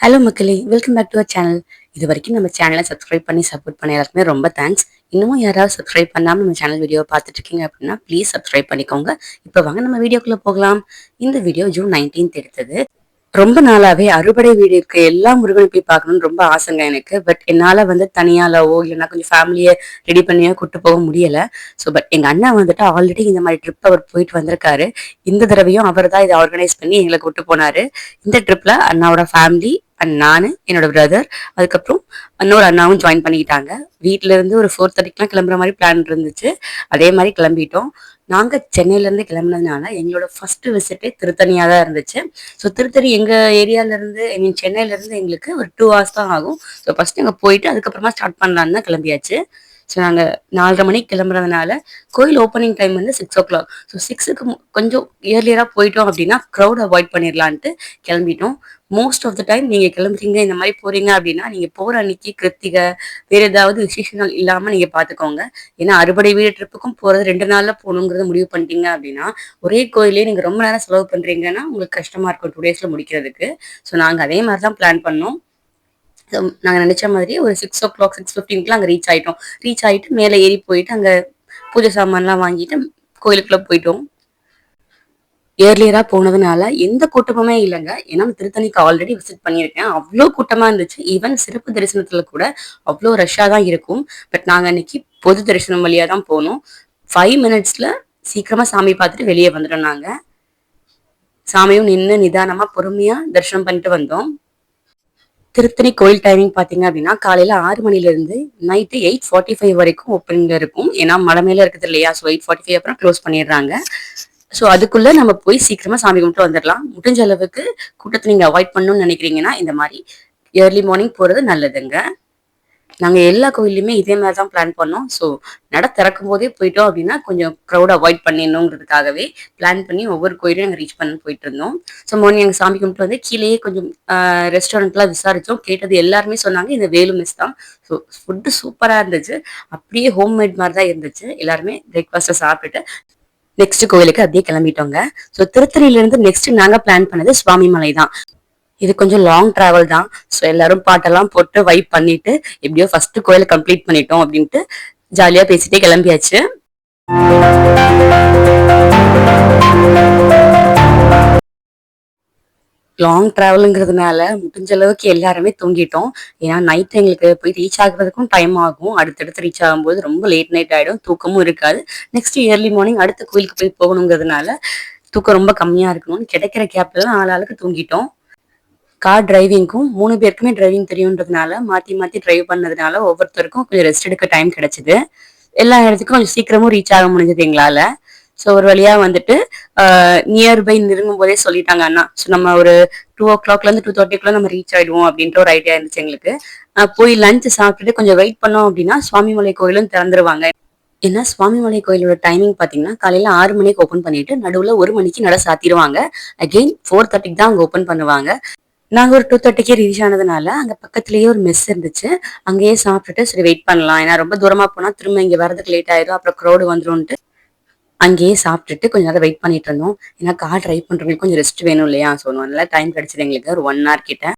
Hello மக்களே, welcome back to our channel. இது வரைக்கும் நம்ம சேனலை சப்ஸ்கிரைப் பண்ணி சப்போர்ட் பண்ண எல்லாருக்குமே ரொம்ப தேங்க்ஸ். இன்னமும் யாராவது சப்ஸ்கிரைப் பண்ணாமல் நம்ம சேனல் வீடியோ பார்த்துட்டு இருக்கீங்க அப்படின்னா ப்ளீஸ் சப்ஸ்கிரைப் பண்ணிக்கோங்க. இப்போ வாங்க நம்ம வீடியோக்குள்ள போகலாம். இந்த வீடியோ ஜூன் 19 எடுத்தது. ரொம்ப நாளாவே அறுபடை வீடு இருக்க எல்லா முருகனையும் போய் பார்க்கணும்னு ரொம்ப ஆசைங்க எனக்கு. பட் என்னால தனியாலவோ இல்லைன்னா கொஞ்சம் ஃபேமிலியை ரெடி பண்ணியோ கூட்டு போக முடியல. பட் எங்க அண்ணா ஆல்ரெடி இந்த மாதிரி ட்ரிப் அவர் போயிட்டு வந்திருக்காரு. இந்த தடவையும் அவர் தான் இதை ஆர்கனைஸ் பண்ணி எங்களை கூட்டு போனாரு. இந்த ட்ரிப்ல அண்ணாவோட ஃபேமிலி அண்ட் நானு, என்னோட பிரதர், அதுக்கப்புறம் இன்னொரு அண்ணாவும் ஜாயின் பண்ணிக்கிட்டாங்க. வீட்டுல இருந்து ஒரு 4:30க்குலாம் கிளம்புற மாதிரி பிளான் இருந்துச்சு. அதே மாதிரி கிளம்பிட்டோம். நாங்க சென்னையில இருந்து கிளம்புனதுனால எங்களோட ஃபர்ஸ்ட் விசிட்டே திருத்தணியா தான் இருந்துச்சு. திருத்தணி எங்க ஏரியால இருந்து, ஐ மீன் சென்னையில இருந்து எங்களுக்கு ஒரு 2 hours தான் ஆகும். ஃபர்ஸ்ட் அங்க போயிட்டு அதுக்கப்புறமா ஸ்டார்ட் பண்ணலான்னு தான் கிளம்பியாச்சு. நாங்க 4:30 மணிக்கு கிளம்புறதுனால கோயில் ஓப்பனிங் டைம் 6 o'clock. 6க்கு கொஞ்சம் இயர்லியரா போயிட்டோம் அப்படின்னா க்ரௌட் அவாய்ட் பண்ணிடலான்ட்டு கிளம்பிட்டோம். மோஸ்ட் ஆஃப் த டைம் நீங்க கிளம்புறீங்க இந்த மாதிரி போறீங்க அப்படின்னா நீங்க போற அன்னைக்கு கிருத்திகை வேற ஏதாவது விசேஷங்கள் இல்லாம நீங்க பாத்துக்கோங்க. ஏன்னா அறுபடை வீடு ட்ரிப்புக்கும் போறது 2 நாள்ல போகணுங்கிறத முடிவு பண்ணிட்டீங்க அப்படின்னா ஒரே கோயிலே நீங்க ரொம்ப நேரம் செலவு பண்றீங்கன்னா உங்களுக்கு கஷ்டமா இருக்கும் 2 daysல முடிக்கிறதுக்கு. நாங்க அதே மாதிரிதான் பிளான் பண்ணோம். நாங்க நினைச்ச மாதிரி ஒரு 6 o'clock 6:15க்குலாம் அங்க ரீச் ஆயிட்டு மேல ஏறி போயிட்டு அங்க பூஜை சாமான்லாம் வாங்கிட்டு கோயிலுக்குள்ள போயிட்டோம். ஏர்லியரா போனதுனால எந்த கூட்டமுமே இல்லைங்க. ஏன்னா திருத்தணிக்கு ஆல்ரெடி விசிட் பண்ணியிருக்கேன். அவ்வளோ கூட்டமா இருந்துச்சு. ஈவன் சிறப்பு தரிசனத்துல கூட அவ்வளோ ரஷ்ஷா தான் இருக்கும். பட் நாங்க அன்னைக்கு பொது தரிசனம் வழியா தான் போனோம். 5 minutesல சீக்கிரமா சாமி பார்த்துட்டு வெளியே வந்துட்டோம். நாங்க சாமியும் நின்று நிதானமா பொறுமையா தரிசனம் பண்ணிட்டு வந்தோம். திருத்தணி கோயில் டைமிங் பாத்தீங்க அப்படின்னா காலையில 6 மணில இருந்து நைட்டு 8:45 வரைக்கும் ஓப்பனிங்ல இருக்கும். ஏன்னா மலை மேல இருக்குது இல்லையா, 8:45 அப்புறம் க்ளோஸ் பண்ணிடுறாங்க. அதுக்குள்ள நம்ம போய் சீக்கிரமா சாமி கும்பிட்டு வந்துடலாம். முடிஞ்ச அளவுக்கு கூட்டத்தை நீங்க அவாய்ட் பண்ணணும்னு நினைக்கிறீங்கன்னா இந்த மாதிரி ஏர்லி மார்னிங் போறது நல்லதுங்க. நாங்க எல்லா கோயிலுமே இதே மாதிரி தான் பிளான் பண்ணோம். நட திறக்கும் போதே போயிட்டோம் அப்படின்னா கொஞ்சம் க்ரௌட் அவாய்ட் பண்ணிடணுங்கிறதுக்காகவே பிளான் பண்ணி ஒவ்வொரு கோயிலையும் நாங்கள் ரீச் பண்ணி போயிட்டு இருந்தோம். மார்னிங் எங்கள் சாமி கும்பிட்டு கீழேயே கொஞ்சம் ரெஸ்டாரண்ட்லாம் விசாரிச்சோம். கேட்டது எல்லாருமே சொன்னாங்க இந்த வேலு மிஸ் தான். ஃபுட்டு சூப்பரா இருந்துச்சு. அப்படியே ஹோம்மேட் மாதிரி தான் இருந்துச்சு. எல்லாருமே பிரேக்ஃபாஸ்ட்டை சாப்பிட்டுட்டு நெக்ஸ்ட் கோயிலுக்கு அப்படியே கிளம்பிட்டோங்க. திருத்தணில இருந்து நெக்ஸ்ட் நாங்க பிளான் பண்ணது சுவாமிமலை தான். இது கொஞ்சம் லாங் டிராவல் தான். எல்லாரும் பாட்டெல்லாம் போட்டு வைப் பண்ணிட்டு எப்படியோ ஃபர்ஸ்ட் கோயிலை கம்ப்ளீட் பண்ணிட்டோம் அப்படின்ட்டு ஜாலியா பேசிட்டே கிளம்பியாச்சு. லாங் டிராவலுங்கிறதுனால முடிஞ்ச அளவுக்கு எல்லாருமே தூங்கிட்டோம். ஏன்னா நைட் எங்களுக்கு போய் ரீச் ஆகுறதுக்கும் டைம் ஆகும். அடுத்தடுத்து ரீச் ஆகும்போது ரொம்ப லேட் நைட் ஆயிடும். தூக்கமும் இருக்காது. நெக்ஸ்ட் இயர்லி மார்னிங் அடுத்த கோயிலுக்கு போய் போகணுங்கிறதுனால தூக்கம் ரொம்ப கம்மியா இருக்கணும். கிடைக்கிற கேப்ல ஆளாளுக்கு தூங்கிட்டோம். கார் டிரைவிங்க்கும் 3 பேருக்குமே டிரைவிங் தெரியுன்றதுனால மாத்தி மாத்தி டிரைவ் பண்ணதுனால ஒவ்வொருத்தருக்கும் கொஞ்சம் ரெஸ்ட் எடுக்க டைம் கிடைச்சது. எல்லா இடத்துக்கும் கொஞ்சம் சீக்கிரமும் ரீச் ஆக முடிஞ்சது எங்களால. ஒரு வழியா நியர்பை நெருங்கும் போதே சொல்லிட்டாங்க அண்ணா. நம்ம ஒரு 2 o'clockல இருந்து 2:30க்குள்ள நம்ம ரீச் ஆயிடுவோம் அப்படின்ற ஒரு ஐடியா இருந்துச்சு எங்களுக்கு. போய் லஞ்ச் சாப்பிட்டுட்டு கொஞ்சம் வெயிட் பண்ணோம் அப்படின்னா சுவாமிமலை கோயிலும் திறந்துருவாங்க. ஏன்னா சுவாமிமலை கோயிலோட டைமிங் பாத்தீங்கன்னா காலையில 6 மணிக்கு ஓப்பன் பண்ணிட்டு நடுவுல 1 மணிக்கு நட சாத்திடுவாங்க. அகெயின் 4:30க்கு தான் அங்க ஓப்பன் பண்ணுவாங்க. நாங்க ஒரு 2:30க்கே ரீச் ஆனதுனால அங்க பக்கத்துலயே ஒரு மெஸ் இருந்துச்சு. அங்கேயே சாப்பிட்டுட்டு சரி வெயிட் பண்ணலாம். ஏன்னா ரொம்ப தூரமா போனா திரும்ப இங்க வரதுக்கு லேட் ஆயிடும், அப்புறம் க்ரௌடு வந்துரும்ட்டு அங்கேயே சாப்பிட்டுட்டு கொஞ்ச நேரம் வெயிட் பண்ணிட்டு இருந்தோம். ஏன்னா கார் டிரைவ் பண்றவங்களுக்கு கொஞ்சம் ரெஸ்ட் வேணும் இல்லையா. நல்லா டைம் கிடைச்சது எங்களுக்கு ஒரு 1 hour கிட்ட.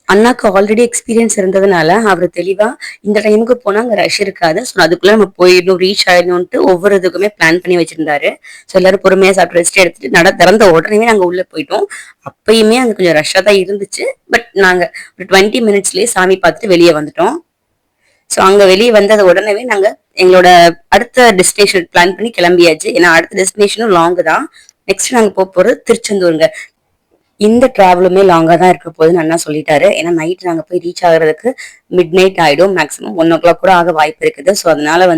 அண்ணாக்கு ஆல்ரெடி எக்ஸ்பீரியன்ஸ் இருந்ததுனால அவர் தெளிவா இந்த டைமுக்கு போனா அங்க ரஷ் இருக்காது. அதுக்குள்ள நம்ம போயிடணும், ரீச் ஆயிடணும்ட்டு ஒவ்வொரு இதுக்குமே பிளான் பண்ணி வச்சிருந்தாரு. எல்லாரும் பொறுமையா சாப்பிட்டு ரெஸ்ட் எடுத்துட்டு நட திறந்த உடனே நாங்க உள்ள போயிட்டோம். அப்பயுமே அங்க கொஞ்சம் ரஷ்ஷா தான் இருந்துச்சு. பட் நாங்க ஒரு 20 minutesலயே சாமி பார்த்துட்டு வெளியே வந்துட்டோம். அங்க வெளியே வந்தது உடனே நாங்க எங்களோட அடுத்த டெஸ்டினேஷன் பிளான் பண்ணி கிளம்பியாச்சு. ஏன்னா அடுத்த டெஸ்டினேஷனும் லாங் தான். நெக்ஸ்ட் நாங்க போறது திருச்செந்தூருங்க. இந்த டிராவலுமே லாங்கா தான் இருக்க போகுதுன்னு அண்ணா சொல்லிட்டாரு. ஏன்னா நைட் நாங்க போய் ரீச் ஆகுறதுக்கு மிட் நைட் ஆயிடும். மேக்ஸிமம் 1 o'clock கூட ஆக வாய்ப்பு இருக்குது. அதனால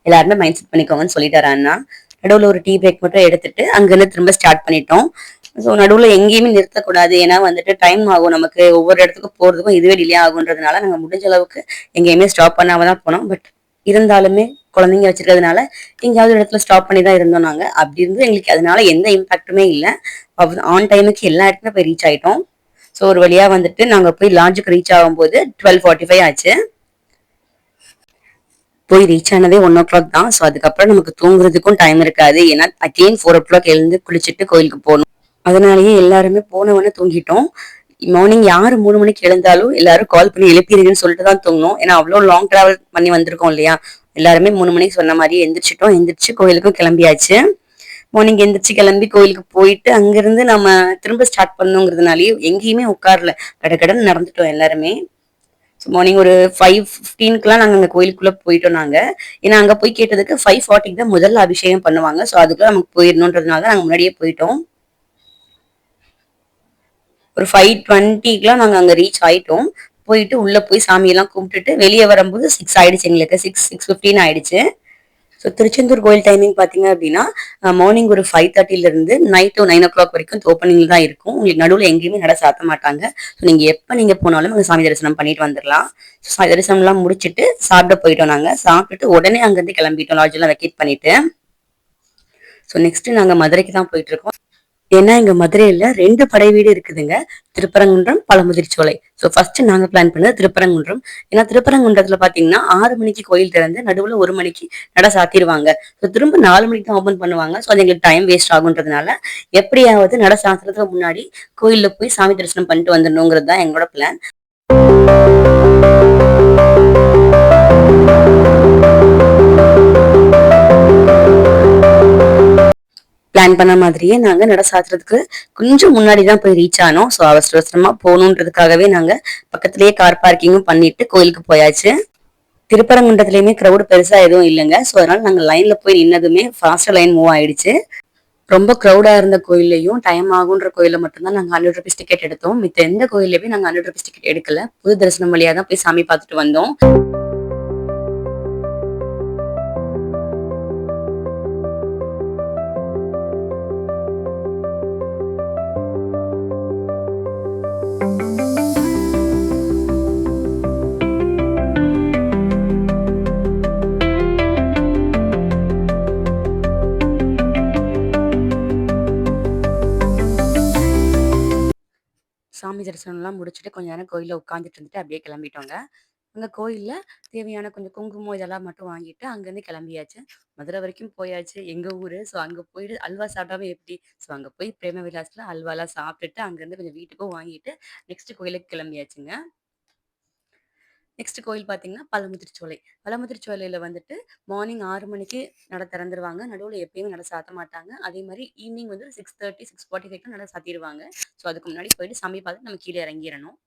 எல்லாருமே மைண்ட் செட் பண்ணிக்கோங்கன்னு சொல்லிட்டாரு அண்ணா. நடுவுல ஒரு டீ பிரேக் மட்டும் எடுத்துட்டு அங்கிருந்து திரும்ப ஸ்டார்ட் பண்ணிட்டோம். நடுவுல எங்கேயுமே நிறுத்தக்கூடாது. ஏன்னா டைம் ஆகும் நமக்கு. ஒவ்வொரு இடத்துக்கும் போறதுக்கும் இதுவே டிலே ஆகுன்றதுனால நாங்க முடிஞ்ச அளவுக்கு எங்கேயுமே ஸ்டாப் பண்ணாம தான் போனோம். பட் இருந்தாலுமே குழந்தைங்க வச்சிருக்கிறதுனால எங்கேயாவது இடத்துல ஸ்டாப் பண்ணி தான் இருந்தோம் நாங்க. அப்படி இருந்து எங்களுக்கு அதனால எந்த இம்பாக்டுமே இல்லை. ஆன் டைமுக்கு எல்லா இடத்துலயும் போய் ரீச் ஆயிட்டோம். ஒரு வழியா நாங்க போய் லாட்ஜுக்கு ரீச் ஆகும்போது 12:45 ஆச்சு. போய் ரீச் ஆனதே 1 o'clock தான். அதுக்கப்புறம் நமக்கு தூங்குறதுக்கும் டைம் இருக்காது. ஏன்னா அகெயின் 4 o'clock எழுந்து குளிச்சுட்டு கோயிலுக்கு போகணும். அதனாலயே எல்லாருமே போனவொன்னே தூங்கிட்டோம். மார்னிங் யாரு 3 மணிக்கு எழுந்தாலும் எல்லாரும் கால் பண்ணி எழுப்பிருங்கன்னு சொல்லிட்டு தான் தூங்கணும். ஏன்னா அவ்ளோ லாங் டிராவல் பண்ணி வந்திருக்கோம் இல்லையா? எல்லாருமே 3 மணிக்கு சொன்ன மாரியே எந்திரிச்சுட்டோம். எந்திரிச்சு கோயிலுக்கும் கிளம்பியாச்சு. மார்னிங் எந்திரிச்சு கிளம்பி கோயிலுக்கு போயிட்டு அங்கிருந்து நம்ம திரும்ப ஸ்டார்ட் பண்ணணுங்கிறதுனாலயே எங்கேயுமே உட்காரல. கடகடன்னு நடந்துட்டோம் எல்லாருமே. மார்னிங் ஒரு 5:15க்குலாம் நாங்க அங்க கோயிலுக்குள்ள போயிட்டோம் நாங்க. ஏன்னா அங்க போய் கேட்டதுக்கு 5:40க்கு தான் முதல்ல அபிஷேகம் பண்ணுவாங்க. சோ அதுக்குள்ள நமக்கு போயிரணும்ன்றதுனால நாங்க முன்னாடியே போயிட்டோம். ஒரு 5:20க்குலாம் நாங்க அங்க ரீச் ஆயிட்டோம். போயிட்டு உள்ள போய் சாமியெல்லாம் கும்பிட்டுட்டு வெளிய வரும்போது 6 ஆயிடுச்சு எங்களுக்கு. 6:15 ஆயிடுச்சு. ஸோ திருச்செந்தூர் கோயில் டைமிங் பார்த்தீங்க அப்படின்னா மார்னிங் ஒரு 5:30ல இருந்து நைட் 9 o'clock வரைக்கும் ஓப்பனிங்ல தான் இருக்கும். உங்களுக்கு நடுவில் எங்கேயுமே நட சாத்த மாட்டாங்க. ஸோ நீங்க எப்ப நீங்க போனாலும் அங்க சாமி தரிசனம் பண்ணிட்டு வந்துடலாம். சாமி தரிசனம்லாம் முடிச்சுட்டு சாப்பிட போயிட்டோம் நாங்க. சாப்பிட்டுட்டு உடனே அங்கிருந்து கிளம்பிட்டோம் லாட்ஜ் எல்லாம் வெக்கேட் பண்ணிட்டு. ஸோ நெக்ஸ்ட் நாங்க மதுரைக்கு தான் போயிட்டு இருக்கோம். ஏன்னா எங்க மதுரையில 2 படை வீடு இருக்குதுங்க. திருப்பரங்குன்றம், பழமுதிர்ச்சோலை. ஸோ ஃபர்ஸ்ட் நாங்க பிளான் பண்ணது திருப்பரங்குன்றம். ஏன்னா திருப்பரங்குன்றத்துல பாத்தீங்கன்னா 6 மணிக்கு கோயில் திறந்து நடுவுல 1 மணிக்கு நட சாத்திருவாங்க. ஸோ திரும்ப 4 மணிக்கு தான் ஓபன் பண்ணுவாங்க. ஸோ அது எங்களுக்கு டைம் வேஸ்ட் ஆகுன்றதுனால எப்படியாவது நட சாத்துறதுக்கு முன்னாடி கோயில்ல போய் சாமி தரிசனம் பண்ணிட்டு வந்துடணுங்கிறது தான் எங்களோட பிளான். பிளான் பண்ண மாதிரியே நாங்க நட சாத்துறதுக்கு கொஞ்சம் முன்னாடி தான் போய் ரீச் ஆனோம். ஸோ அவசர அவசரமா போகணுன்றதுக்காகவே நாங்க பக்கத்திலேயே கார் பார்க்கிங்கும் பண்ணிட்டு கோயிலுக்கு போயாச்சு. திருப்பரங்குன்றத்துலயுமே கிரௌட் பெருசா எதுவும் இல்லைங்க. ஸோ அதனால நாங்க லைன்ல போய் நின்னதுமே ஃபாஸ்டா லைன் மூவ் ஆயிடுச்சு. ரொம்ப கிரௌடா இருந்த கோயில்லையும் டைம் ஆகுன்ற கோயில்ல மட்டும்தான் நாங்க 100 ருபீஸ் டிக்கெட் எடுத்தோம். மித்த எந்த கோயில்லையுமே நாங்க 100 ருபீஸ் டிக்கெட் எடுக்கல. பொது தரிசனம் வழியா தான் போய் சாமி பார்த்துட்டு வந்தோம். சாமி தரிசனம்லாம் முடிச்சுட்டு கொஞ்ச நேரம் கோயில்ல உட்காந்துட்டு இருந்துட்டு அப்படியே கிளம்பிட்டோங்க. அங்க கோயில்ல தேவையான கொஞ்சம் குங்குமம் இதெல்லாம் மட்டும் வாங்கிட்டு அங்கேருந்து கிளம்பியாச்சு. மதுரை வரைக்கும் போயாச்சு. எங்க ஊரு. ஸோ அங்க போயிட்டு அல்வா சாப்பிடாம எப்படி? ஸோ அங்க போய் பிரேம விலாஸ்ல அல்வாலாம் சாப்பிட்டுட்டு அங்கேருந்து கொஞ்சம் வீட்டுக்கும் வாங்கிட்டு நெக்ஸ்ட் கோயிலுக்கு கிளம்பியாச்சுங்க. நெக்ஸ்ட் கோயில் பார்த்தீங்கன்னா பழமுதிர்ச்சோலை. பழமுதிர்ச்சோலையில வந்துட்டு மார்னிங் 6 மணிக்கு நட திறந்துருவாங்க. நடுவுல எப்பயுமே நட சாத்த மாட்டாங்க. அதே மாரி ஈவினிங் வந்து 6:30, 6:45க்கு நட சாத்திருவாங்க. ஸோ அதுக்கு முன்னாடி போயிட்டு சாமி பார்த்துட்டு நம்ம கீழ இறங்கிரணும்.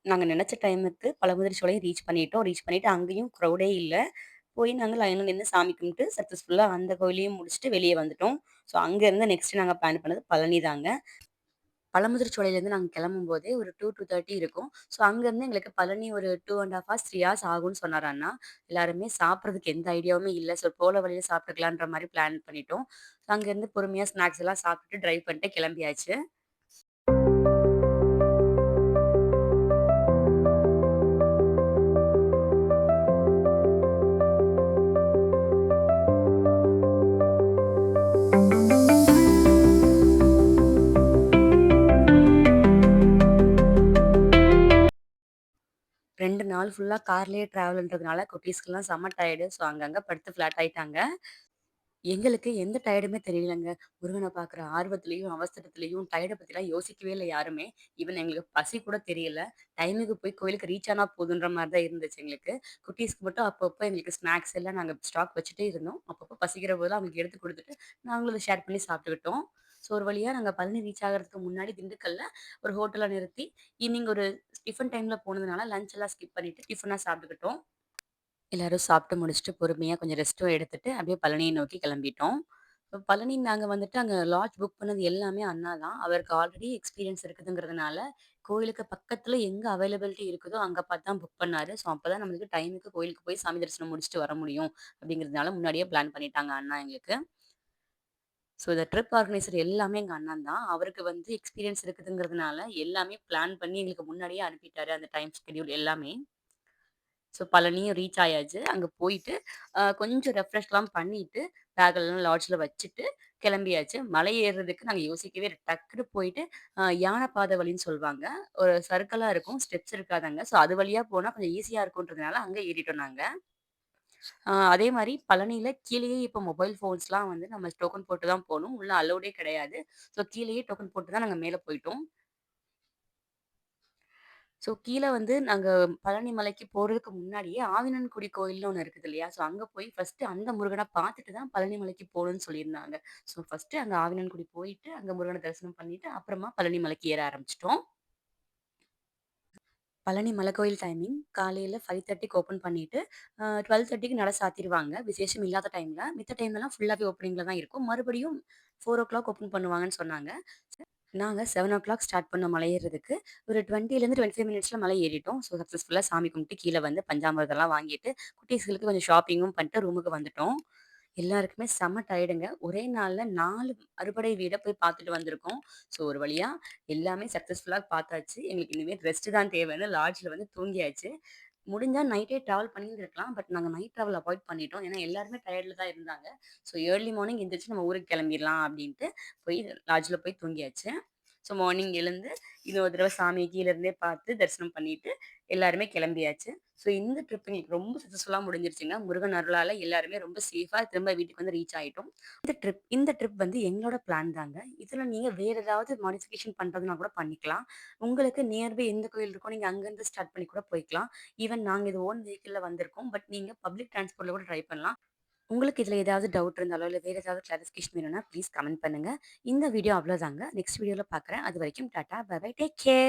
நாங்க நெனச்ச டைமுக்கு பழமுதிர்ச்சோலைய ரீச் பண்ணிட்டோம். ரீச் பண்ணிட்டு அங்கேயும் க்ரௌடே இல்ல. போய் நாங்க லைன்ல நின்னு சாமி கும்பிட்டு சக்சஸ்ஃபுல்லா அந்த கோயிலையும் முடிச்சுட்டு வெளிய வந்துட்டோம். ஸோ அங்கருந்து நெக்ஸ்ட் நாங்க பிளான் பண்ணது பழனி தாங்க. பழமுதிர்ச்சோலையிலேருந்து நாங்க கிளம்பும்போதே ஒரு 2:30 இருக்கும். ஸோ அங்கருந்து எங்களுக்கு பழனி ஒரு 2 1/2 ஹார்ஸ், 3 ஹார்ஸ் ஆகும்னு சொன்னாரு அண்ணா. எல்லாருமே சாப்பிடுறதுக்கு எந்த ஐடியாவுமே இல்ல. ஸோ போற வழியில சாப்பிட்டுக்கலான்ற மாரி பிளான் பண்ணிட்டோம். அங்கருந்து பொறுமையா ஸ்நாக்ஸ் எல்லாம் சாப்பிட்டுட்டு டிரைவ் பண்ணிட்டு கிளம்பியாச்சு. 2 நாள் ஃபுல்லா கார்லயே டிராவல்ன்றதுனால குட்டீஸ்க்குலாம் செம்ம டயர்டு. ஸோ அங்கங்க படுத்து ஃப்ளாட் ஆயிட்டாங்க. எங்களுக்கு எந்த டயர்டுமே தெரியலங்க. முருகன பார்க்குற ஆர்வத்திலயும், அவசரத்திலயும் டயர்ட பத்திலாம் யோசிக்கவே இல்ல யாருமே. ஈவன் எங்களுக்கு பசி கூட தெரியல. டைமுக்கு போய் கோயிலுக்கு ரீச் ஆனா போதுன்ற மாரி தான் இருந்துச்சு எங்களுக்கு. குட்டீஸ்க்கு மட்டும் அப்பப்போ எங்களுக்கு ஸ்நாக்ஸ் எல்லாம் நாங்க ஸ்டாக் வச்சுட்டே இருந்தோம். அப்பப்போ பசிக்கிற போதெல்லாம் அவங்களுக்கு எடுத்து குடுத்துட்டு, நாங்களும் அத ஷேர் பண்ணி சாப்பிட்டுக்கிட்டோம். ஸோ ஒரு வழியா நாங்க பழனி ரீச் ஆகுறதுக்கு முன்னாடி திண்டுக்கல்ல ஒரு ஹோட்டல்ல நிறுத்தி, ஈவினிங் ஒரு டிஃபன் டைம்ல போனதுனால லஞ்ச் எல்லாம் ஸ்கிப் பண்ணிட்டு டிஃபனா சாப்பிட்டுக்கிட்டோம். எல்லாரும் சாப்பிட்டு முடிச்சுட்டு பொறுமையா கொஞ்சம் ரெஸ்ட்டும் எடுத்துட்டு, அப்படியே பழனிய நோக்கி கிளம்பிட்டோம். இப்ப பழனி நாங்க வந்துட்டு அங்க லாட்ஜ் புக் பண்ணது எல்லாமே அண்ணா தான். அவருக்கு ஆல்ரெடி எக்ஸ்பீரியன்ஸ் இருக்குதுங்கிறதுனால, கோயிலுக்கு பக்கத்துல எங்க அவைலபிலிட்டி இருக்குதோ, அங்க பார்த்து தான் புக் பண்ணாரு. ஸோ, அப்பதான் நம்மளுக்கு டைமுக்கு கோயிலுக்கு போய் சாமி தரிசனம் முடிச்சுட்டு வர முடியும். அப்படிங்கிறதுனால முன்னாடியே பிளான் பண்ணிட்டாங்க அண்ணா எங்களுக்கு. ஸோ இந்த ட்ரிப் ஆர்கனைசர் எல்லாமே எங்க அண்ணன் தான். அவருக்கு வந்து எக்ஸ்பீரியன்ஸ் இருக்குதுங்கிறதுனால, எல்லாமே பிளான் பண்ணி எங்களுக்கு முன்னாடியே அனுப்பிட்டாரு. அந்த டைம் ஷெட்யூல் எல்லாமே. ஸோ பழனியும் ரீச் ஆயாச்சு. அங்க போயிட்டு, கொஞ்சம் ரெஃப்ரெஷ்லாம் பண்ணிட்டு, பேக்கெல்லாம் லாட்ஜ்ல வச்சுட்டு கிளம்பியாச்சு. மலை ஏறுறதுக்கு நாங்க யோசிக்கவே இல்ல. டக்குனு போயிட்டு, யான பாதை வழின்னு சொல்வாங்க. ஒரு சர்க்கிளா இருக்கும். ஸ்டெப்ஸ் இருக்காது அங்க. ஸோ அது வழியா போனா கொஞ்சம் ஈஸியா இருக்குன்றதுனால அங்க ஏறிட்டோம் நாங்க. அதே மாரி பழனியில கீழேயே இப்போ மொபைல் ஃபோன்ஸ்லாம் வந்து நம்ம டோக்கன் போட்டு தான் போணும். உள்ள அலோடே கிடையாது. ஸோ கீழேயே டோக்கன் போட்டு தான் நாங்க மேல போயிட்டோம். ஸோ கீழ வந்து நாங்க பழனி மலைக்கு போறதுக்கு முன்னாடியே ஆவினன்குடி கோயில்னு ஒண்ணு இருக்குது இல்லையா? ஸோ அங்க போய் ஃபர்ஸ்ட்டு அந்த முருகன பார்த்துட்டு தான் பழனி மலைக்கு போணும்னு சொல்லியிருந்தாங்க. ஸோ ஃபர்ஸ்ட்டு அங்க ஆவினன்குடி போயிட்டு, அங்க முருகன தரிசனம் பண்ணிட்டு, அப்புறமா பழனி மலைக்கு ஏற ஆரம்பிச்சுட்டோம். பழனி மலைக்கோயில் டைமிங் காலையில 5:30க்கு ஓப்பன் பண்ணிட்டு, 12:30க்கு நட சாத்திருவாங்க. விசேஷம் இல்லாத டைம்ல. மித்த டைம்லலாம் ஃபுல்லாவே ஓப்பனிங்ல தான் இருக்கும். மறுபடியும் 4:00 ஓப்பன் பண்ணுவாங்கன்னு சொன்னாங்க. நாங்க 7:00 ஸ்டார்ட் பண்ணோம் மலை ஏறுறதுக்கு. ஒரு 20லேருந்து 25 மினிட்ஸ்ல மலை ஏறிட்டோம். ஸோ சக்சஸ்ஃபுல்லா சாமி கும்பிட்டு கீழ வந்து பஞ்சாமிர்தம்லாம் வாங்கிட்டு, குட்டீஸ்களுக்கு கொஞ்சம் ஷாப்பிங்கும் பண்ணிட்டு ரூமுக்கு வந்துட்டோம். எல்லாருக்குமே செம்ம டயர்டுங்க. ஒரே நாள்ல 4 அறுபடை வீட போய் பார்த்துட்டு வந்திருக்கோம். ஸோ ஒரு வழியா எல்லாமே சக்சஸ்ஃபுல்லா பார்த்தாச்சு. எங்களுக்கு இனிமேல் ரெஸ்ட் தான் தேவைன்னு லாட்ஜ்ல வந்து தூங்கியாச்சு. முடிஞ்சா நைட்டே டிராவல் பண்ணியிருந்திருக்கலாம். பட் நாங்க நைட் டிராவல் அவாய்ட் பண்ணிட்டோம். ஏன்னா எல்லாருமே டயர்ட்ல தான் இருந்தாங்க. ஸோ ஏர்லி மார்னிங் எந்திரிச்சு நம்ம ஊருக்கு கிளம்பிர்லாம் அப்டின்ட்டு போய் லாட்ஜ்ல போய் தூங்கியாச்சு. ஸோ மார்னிங் எழுந்து இன்னொரு தடவ சாமிய கீழ இருந்தே பார்த்து தரிசனம் பண்ணிட்டு எல்லாருமே கிளம்பியாச்சு. ஸோ இந்த ட்ரிப் எங்களுக்கு ரொம்ப சக்சஸ்ஃபுல்லா முடிஞ்சிருச்சுங்க. முருகன் அருளால எல்லாருமே ரொம்ப சேஃபா திரும்ப வீட்டுக்கு வந்து ரீச் ஆயிட்டோம். இந்த ட்ரிப் வந்து எங்களோட பிளான் தாங்க. இதுல நீங்க வேற ஏதாவது மாடிஃபிகேஷன் பண்றதுனா கூட பண்ணிக்கலாம். உங்களுக்கு நியர்பை எந்த கோயில் இருக்கோ நீங்க அங்கருந்து ஸ்டார்ட் பண்ணி கூட போய்க்கலாம். ஈவன் நாங்க இது ஓன் வெஹிக்கிள்ல வந்திருக்கோம். பட் நீங்க பப்ளிக் டிரான்ஸ்போர்ட்ல கூட ட்ரை பண்ணலாம். உங்களுக்கு இதுல ஏதாவது டவுட் இருந்தாலோ, இல்ல வேற ஏதாவது கிளாரிஃபிகேஷன் வேணும்னா ப்ளீஸ் கமெண்ட் பண்ணுங்க. இந்த வீடியோ அவ்வளோதாங்க. நெக்ஸ்ட் வீடியோல பார்க்குறேன். அதுவரைக்கும் டாடா, பை பை. Take care.